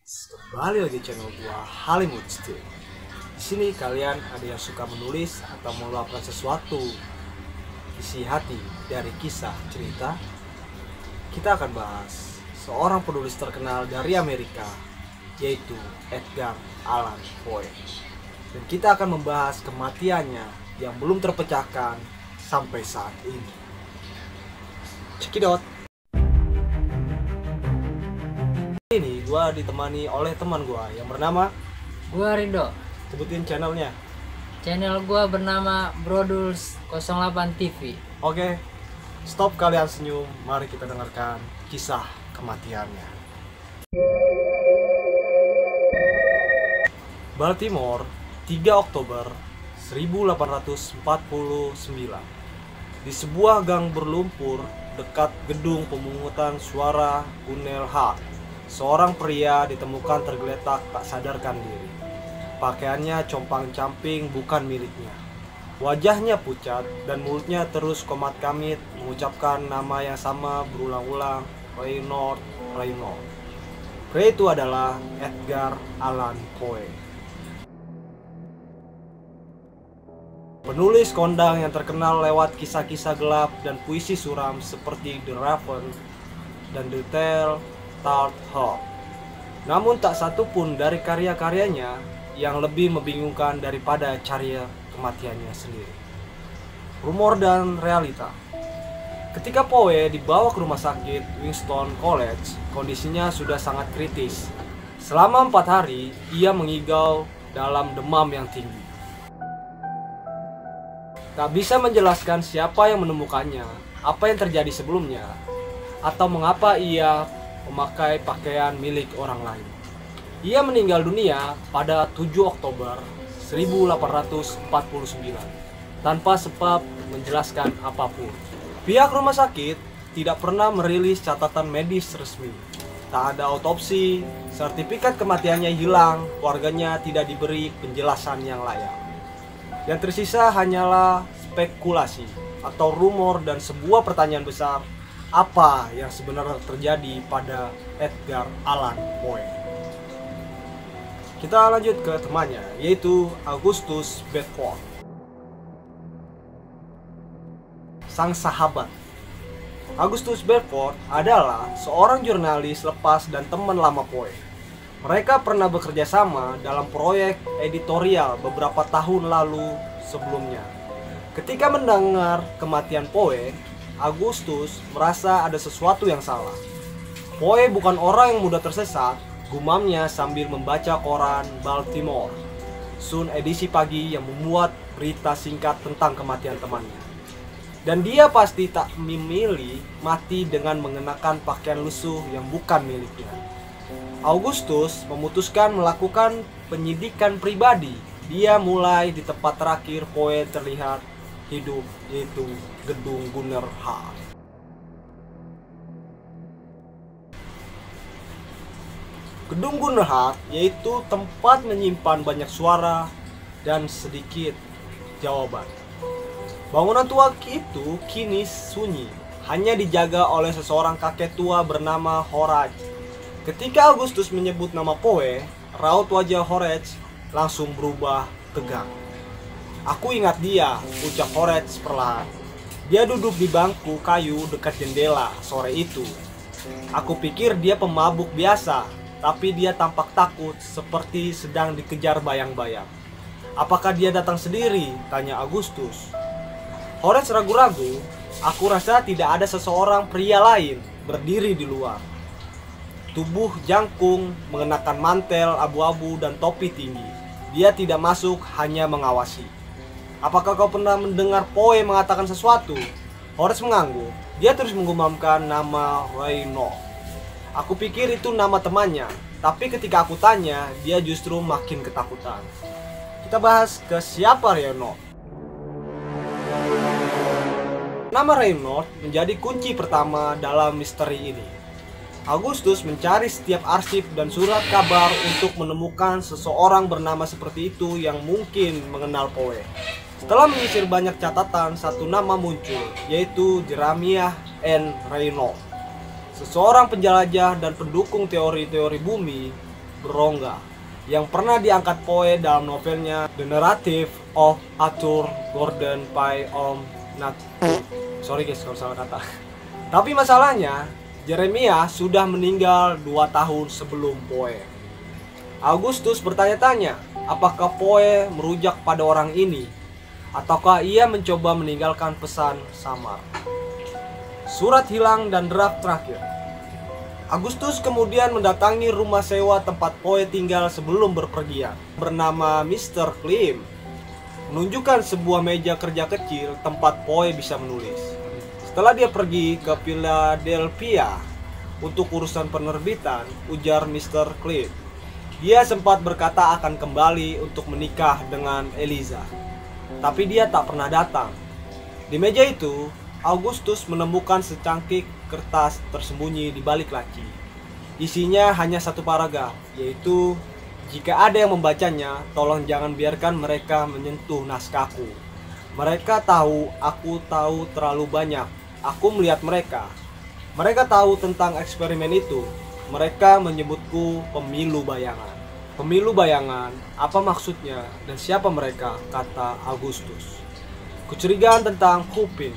Kembali lagi channel gua Halimut Still. Di sini kalian ada yang suka menulis atau meluapkan sesuatu isi hati dari kisah cerita. Kita akan bahas seorang penulis terkenal dari Amerika, yaitu Edgar Allan Poe. Dan kita akan membahas kematiannya yang belum terpecahkan sampai saat ini. Check it out. Ini gua ditemani oleh teman gua yang bernama Gua Rindo. sebutin channelnya. Channel gua bernama Broduls 08 TV. Oke, stop kalian senyum. Mari kita dengarkan kisah kematiannya. Baltimore, 3 Oktober 1849. Di sebuah gang berlumpur dekat gedung pemungutan suara Gunnell Hall, seorang pria ditemukan tergeletak tak sadarkan diri. Pakaiannya compang-camping bukan miliknya. Wajahnya pucat dan mulutnya terus komat-kamit mengucapkan nama yang sama berulang-ulang, Reynolds. Pria itu adalah Edgar Allan Poe. Penulis kondang yang terkenal lewat kisah-kisah gelap dan puisi suram seperti The Raven dan The Tale Hawk. Namun tak satu pun dari karya-karyanya yang lebih membingungkan daripada caranya kematiannya sendiri. Rumor dan realita. Ketika Poe dibawa ke rumah sakit Winston College, kondisinya sudah sangat kritis. Selama 4 hari, ia mengigau dalam demam yang tinggi. Tak bisa menjelaskan siapa yang menemukannya, apa yang terjadi sebelumnya, atau mengapa ia memakai pakaian milik orang lain. Ia meninggal dunia pada 7 Oktober 1849 tanpa sebab menjelaskan apapun. Pihak rumah sakit tidak pernah merilis catatan medis resmi. Tak ada autopsi, sertifikat kematiannya hilang, keluarganya tidak diberi penjelasan yang layak. Yang tersisa hanyalah spekulasi atau rumor dan sebuah pertanyaan besar. Apa yang sebenarnya terjadi pada Edgar Allan Poe? Kita lanjut ke temannya, yaitu Augustus Bedford, sang sahabat. Augustus Bedford adalah seorang jurnalis lepas dan teman lama Poe. Mereka pernah bekerja sama dalam proyek editorial beberapa tahun lalu sebelumnya. Ketika mendengar kematian Poe, Augustus merasa ada sesuatu yang salah. Poe bukan orang yang mudah tersesat, gumamnya sambil membaca koran Baltimore Sun edisi pagi yang memuat berita singkat tentang kematian temannya. Dan dia pasti tak memilih mati dengan mengenakan pakaian lusuh yang bukan miliknya. Augustus memutuskan melakukan penyidikan pribadi. Dia mulai di tempat terakhir Poe terlihat hidup, yaitu gedung Gunnell Hall. Gedung Gunnell Hall yaitu tempat menyimpan banyak suara dan sedikit jawaban. Bangunan tua itu kini sunyi, hanya dijaga oleh seseorang kakek tua bernama Horace. Ketika Augustus menyebut nama Poe, raut wajah Horace langsung berubah tegang. "Aku ingat dia," ucap Horace perlahan. "Dia duduk di bangku kayu dekat jendela sore itu. Aku pikir dia pemabuk biasa, tapi dia tampak takut seperti sedang dikejar bayang-bayang." "Apakah dia datang sendiri?" tanya Augustus. Horace ragu-ragu. "Aku rasa tidak ada seseorang pria lain berdiri di luar. Tubuh jangkung, mengenakan mantel abu-abu dan topi tinggi. Dia tidak masuk, hanya mengawasi." "Apakah kau pernah mendengar Poe mengatakan sesuatu?" Horace mengangguk. Dia terus menggumamkan nama Reynolds. "Aku pikir itu nama temannya, tapi ketika aku tanya, dia justru makin ketakutan." Kita bahas ke siapa Reynolds. Nama Reynolds menjadi kunci pertama dalam misteri ini. Augustus mencari setiap arsip dan surat kabar untuk menemukan seseorang bernama seperti itu yang mungkin mengenal Poe. Setelah menyisir banyak catatan, satu nama muncul, yaitu Jeremiah N. Reynolds. Seseorang penjelajah dan pendukung teori-teori bumi berongga yang pernah diangkat Poe dalam novelnya The Narrative of Arthur Gordon Pye Om Nat. Sorry guys kalau salah kata. Tapi masalahnya Jeremiah sudah meninggal 2 tahun sebelum Poe. Augustus bertanya-tanya, apakah Poe merujak pada orang ini ataukah ia mencoba meninggalkan pesan samar. Surat hilang dan draft terakhir. Agustus kemudian mendatangi rumah sewa tempat Poe tinggal sebelum berpergian, bernama Mr. Klim, menunjukkan sebuah meja kerja kecil tempat Poe bisa menulis. Setelah dia pergi ke Philadelphia untuk urusan penerbitan, ujar Mr. Klim, dia sempat berkata akan kembali untuk menikah dengan Eliza, tapi dia tak pernah datang. Di meja itu, Augustus menemukan secangkik kertas tersembunyi di balik laci. Isinya hanya satu paragraf, yaitu, jika ada yang membacanya, tolong jangan biarkan mereka menyentuh naskahku. Mereka tahu, aku tahu terlalu banyak. Aku melihat mereka. Mereka tahu tentang eksperimen itu. Mereka menyebutku pemilu bayangan. Pemilu bayangan, apa maksudnya dan siapa mereka, kata Agustus. Kecurigaan tentang Hupin.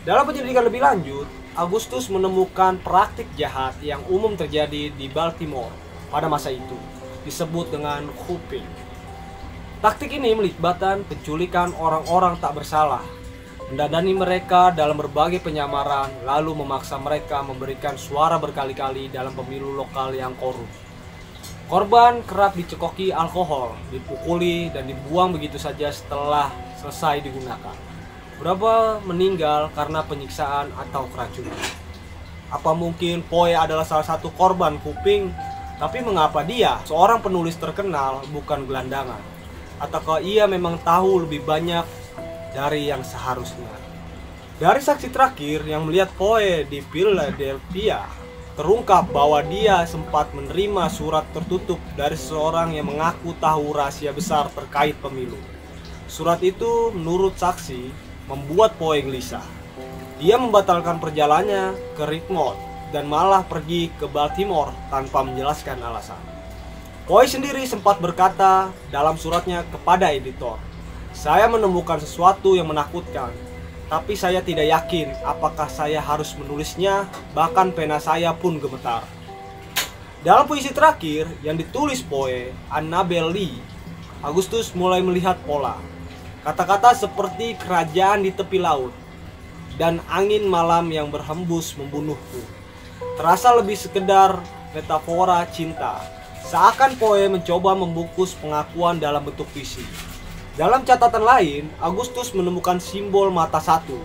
Dalam penyelidikan lebih lanjut, Agustus menemukan praktik jahat yang umum terjadi di Baltimore pada masa itu, disebut dengan Hupin. Taktik ini melibatkan penculikan orang-orang tak bersalah, mendandani mereka dalam berbagai penyamaran, lalu memaksa mereka memberikan suara berkali-kali dalam pemilu lokal yang korup. Korban kerap dicekoki alkohol, dipukuli, dan dibuang begitu saja setelah selesai digunakan. Beberapa meninggal karena penyiksaan atau keracunan. Apa mungkin Poe adalah salah satu korban kuping? Tapi mengapa dia, seorang penulis terkenal, bukan gelandangan? Ataukah ia memang tahu lebih banyak dari yang seharusnya? Dari saksi terakhir yang melihat Poe di Philadelphia, terungkap bahwa dia sempat menerima surat tertutup dari seseorang yang mengaku tahu rahasia besar terkait pemilu. Surat itu menurut saksi membuat Poe gelisah. Dia membatalkan perjalanannya ke Richmond dan malah pergi ke Baltimore tanpa menjelaskan alasan. Poe sendiri sempat berkata dalam suratnya kepada editor, "Saya menemukan sesuatu yang menakutkan, tapi saya tidak yakin apakah saya harus menulisnya, bahkan pena saya pun gemetar." Dalam puisi terakhir yang ditulis Poe, Annabel Lee, Agustus mulai melihat pola. Kata-kata seperti kerajaan di tepi laut dan angin malam yang berhembus membunuhku terasa lebih sekedar metafora cinta. Seakan Poe mencoba membungkus pengakuan dalam bentuk puisi. Dalam catatan lain, Agustus menemukan simbol mata satu,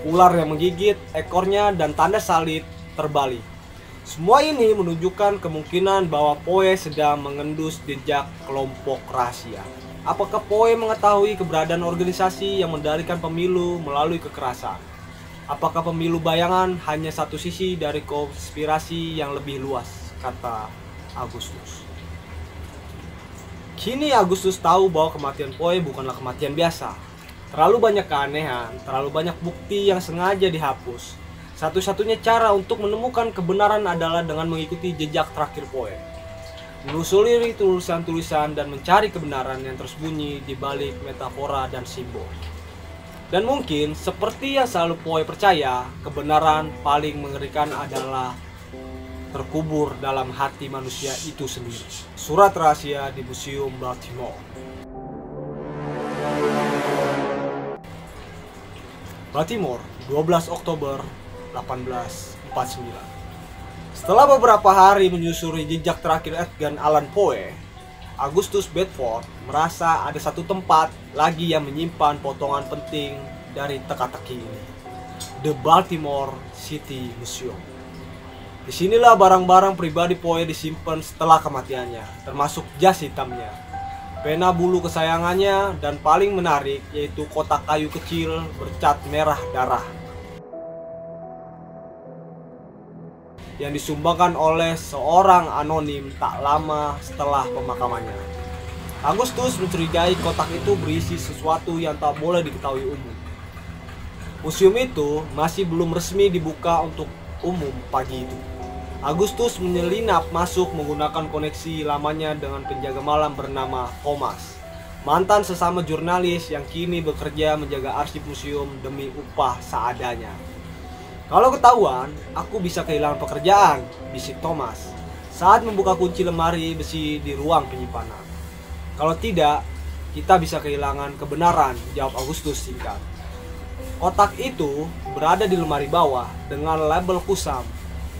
ular yang menggigit ekornya, dan tanda salib terbalik. Semua ini menunjukkan kemungkinan bahwa Poe sedang mengendus jejak kelompok rahasia. Apakah Poe mengetahui keberadaan organisasi yang mendalikan pemilu melalui kekerasan? Apakah pemilu bayangan hanya satu sisi dari konspirasi yang lebih luas, kata Agustus. Kini Agustus tahu bahwa kematian Poe bukanlah kematian biasa. Terlalu banyak keanehan, terlalu banyak bukti yang sengaja dihapus. Satu-satunya cara untuk menemukan kebenaran adalah dengan mengikuti jejak terakhir Poe, menelusuri tulisan-tulisan dan mencari kebenaran yang tersembunyi di balik metafora dan simbol. Dan mungkin seperti yang selalu Poe percaya, kebenaran paling mengerikan adalah terkubur dalam hati manusia itu sendiri. Surat rahasia di Museum Baltimore. Baltimore, 12 Oktober 1849. Setelah beberapa hari menyusuri jejak terakhir Edgar Allan Poe, Augustus Bedford merasa ada satu tempat lagi yang menyimpan potongan penting dari teka-teki ini, The Baltimore City Museum. Disinilah barang-barang pribadi Poe disimpan setelah kematiannya, termasuk jas hitamnya, pena bulu kesayangannya, dan paling menarik yaitu kotak kayu kecil bercat merah darah yang disumbangkan oleh seorang anonim tak lama setelah pemakamannya. Agustus mencurigai kotak itu berisi sesuatu yang tak boleh diketahui umum. Museum itu masih belum resmi dibuka untuk umum pagi itu. Agustus menyelinap masuk menggunakan koneksi lamanya dengan penjaga malam bernama Thomas, mantan sesama jurnalis yang kini bekerja menjaga arsip museum demi upah seadanya. Kalau ketahuan, aku bisa kehilangan pekerjaan, bisik Thomas saat membuka kunci lemari besi di ruang penyimpanan. Kalau tidak, kita bisa kehilangan kebenaran, jawab Agustus singkat. Kotak itu berada di lemari bawah dengan label kusam,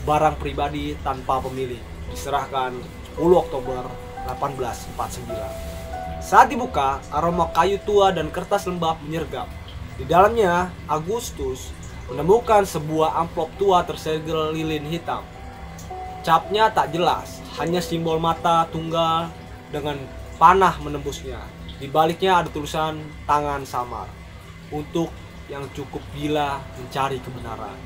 barang pribadi tanpa pemilik, diserahkan 10 Oktober 1849. Saat dibuka, aroma kayu tua dan kertas lembab menyergap. Di dalamnya, Agustus menemukan sebuah amplop tua tersegel lilin hitam. Capnya tak jelas, hanya simbol mata tunggal dengan panah menembusnya. Di baliknya ada tulisan tangan samar untuk yang cukup gila mencari kebenaran.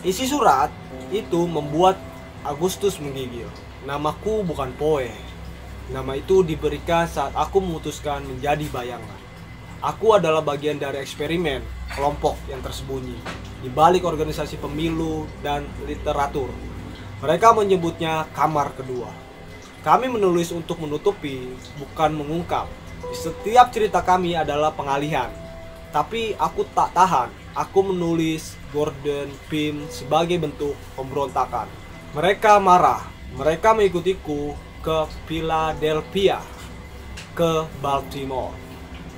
Isi surat itu membuat Agustus menggigil. Namaku bukan Poe. Nama itu diberikan saat aku memutuskan menjadi bayangan. Aku adalah bagian dari eksperimen kelompok yang tersembunyi di balik organisasi pemilu dan literatur. Mereka menyebutnya kamar kedua. Kami menulis untuk menutupi, bukan mengungkap. Setiap cerita kami adalah pengalihan. Tapi aku tak tahan. Aku menulis Gordon Pym sebagai bentuk pemberontakan. Mereka marah. Mereka mengikutiku ke Philadelphia, ke Baltimore.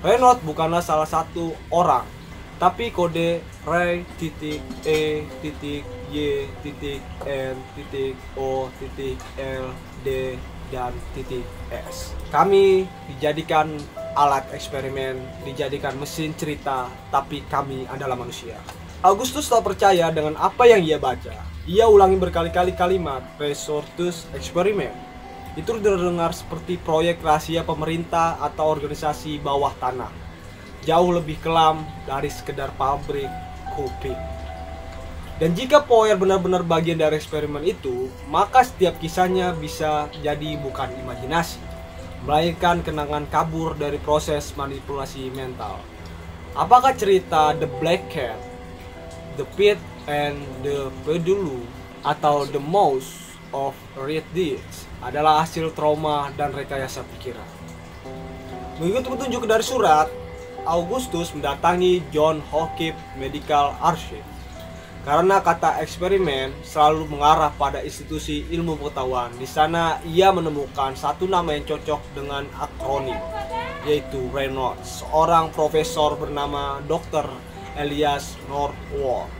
Reynolds bukanlah salah satu orang, tapi kode Ray.E.N.O.L.D dan .S. Kami dijadikan alat eksperimen, dijadikan mesin cerita, tapi kami adalah manusia. Agustus tak percaya dengan apa yang ia baca. Ia ulangi berkali-kali kalimat resortus eksperimen. Itu terdengar seperti proyek rahasia pemerintah atau organisasi bawah tanah. Jauh lebih kelam dari sekedar pabrik kuping. Dan jika Poe benar-benar bagian dari eksperimen itu, maka setiap kisahnya bisa jadi bukan imajinasi, melainkan kenangan kabur dari proses manipulasi mental. Apakah cerita The Black Cat, The Pit and the Pedulu, atau The Mouse of Red Deeds adalah hasil trauma dan rekayasa pikiran? Mengikuti petunjuk dari surat, Agustus mendatangi John Hopkins Medical Archive. Karena kata eksperimen selalu mengarah pada institusi ilmu pengetahuan, di sana ia menemukan satu nama yang cocok dengan akronim, yaitu Reynolds, seorang profesor bernama Dr. Elias Northwell.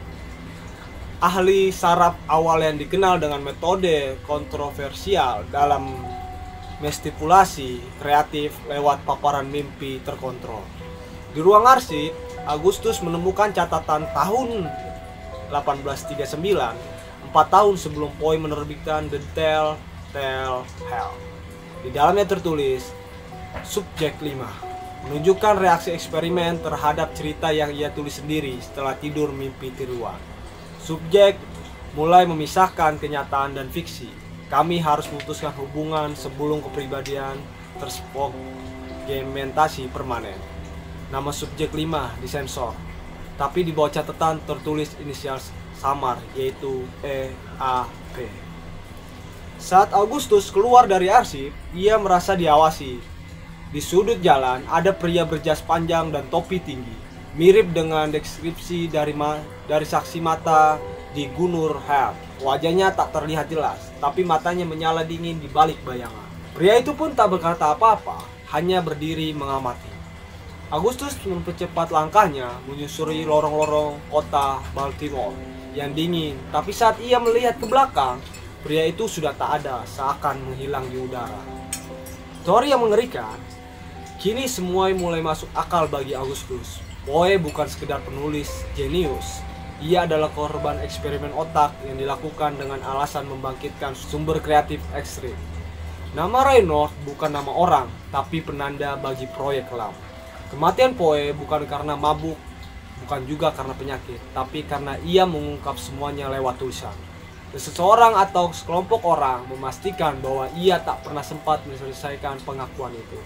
Ahli saraf awal yang dikenal dengan metode kontroversial dalam stipulasi kreatif lewat paparan mimpi terkontrol. Di ruang arsip, Agustus menemukan catatan tahun 1839, 4 tahun sebelum Poe menerbitkan The Telltale Heart. Di dalamnya tertulis, Subjek 5, menunjukkan reaksi eksperimen terhadap cerita yang ia tulis sendiri setelah tidur mimpi tiruan. Subjek mulai memisahkan kenyataan dan fiksi. Kami harus memutuskan hubungan sebelum kepribadian tersegmentasi permanen. Nama subjek 5 disensor, tapi di bawah catatan tertulis inisial samar, yaitu EAP. Saat Agustus keluar dari arsip, ia merasa diawasi. Di sudut jalan ada pria berjas panjang dan topi tinggi, mirip dengan deskripsi dari saksi mata di Gunur Heart. Wajahnya tak terlihat jelas, tapi matanya menyala dingin di balik bayangan. Pria itu pun tak berkata apa-apa, hanya berdiri mengamati. Agustus mempercepat langkahnya menyusuri lorong-lorong kota Baltimore yang dingin, tapi saat ia melihat ke belakang, pria itu sudah tak ada, seakan menghilang di udara. Teori yang mengerikan, kini semua mulai masuk akal bagi Agustus. Poe bukan sekedar penulis jenius, ia adalah korban eksperimen otak yang dilakukan dengan alasan membangkitkan sumber kreatif ekstrim. Nama Reynolds bukan nama orang, tapi penanda bagi proyek kelam. Kematian Poe bukan karena mabuk, bukan juga karena penyakit, tapi karena ia mengungkap semuanya lewat tulisan. Dan seseorang atau sekelompok orang memastikan bahwa ia tak pernah sempat menyelesaikan pengakuan itu.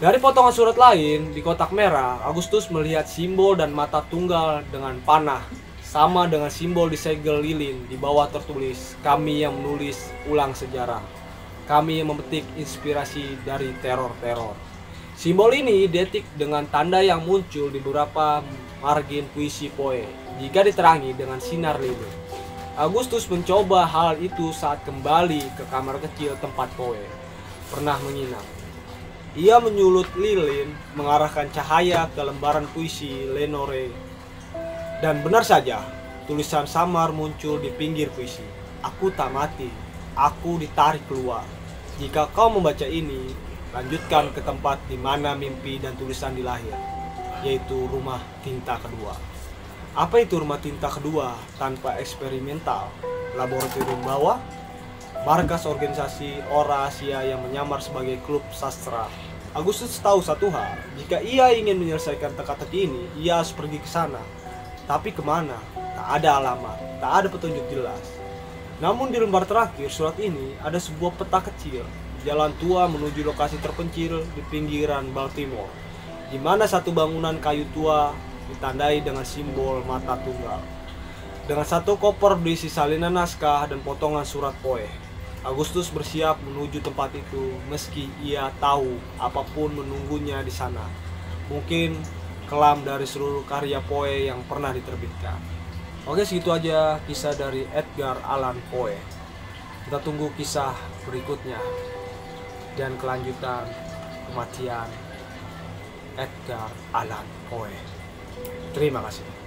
Dari potongan surat lain di kotak merah, Agustus melihat simbol dan mata tunggal dengan panah, sama dengan simbol di segel lilin. Di bawah tertulis, kami yang menulis ulang sejarah. Kami yang memetik inspirasi dari teror-teror. Simbol ini identik dengan tanda yang muncul di beberapa margin puisi Poe jika diterangi dengan sinar lilin. Agustus mencoba hal itu saat kembali ke kamar kecil tempat Poe pernah menginap. Ia menyulut lilin mengarahkan cahaya ke lembaran puisi Lenore. Dan benar saja, tulisan samar muncul di pinggir puisi. Aku tak mati, aku ditarik keluar. Jika kau membaca ini, lanjutkan ke tempat di mana mimpi dan tulisan dilahir, yaitu rumah tinta kedua. Apa itu rumah tinta kedua tanpa eksperimental? Laboratorium bawah? Markas organisasi Eurasia yang menyamar sebagai klub sastra. Agustus tahu satu hal, jika ia ingin menyelesaikan teka-teki ini, ia harus pergi ke sana. Tapi kemana? Tak ada alamat, tak ada petunjuk jelas. Namun di lembar terakhir surat ini ada sebuah peta kecil, jalan tua menuju lokasi terpencil di pinggiran Baltimore, di mana satu bangunan kayu tua ditandai dengan simbol mata tunggal. Dengan satu koper berisi salinan naskah dan potongan surat Poe, Agustus bersiap menuju tempat itu meski ia tahu apapun menunggunya di sana. Mungkin kelam dari seluruh karya Poe yang pernah diterbitkan. Oke, segitu aja kisah dari Edgar Allan Poe. Kita tunggu kisah berikutnya dan kelanjutan kematian Edgar Allan Poe. Terima kasih.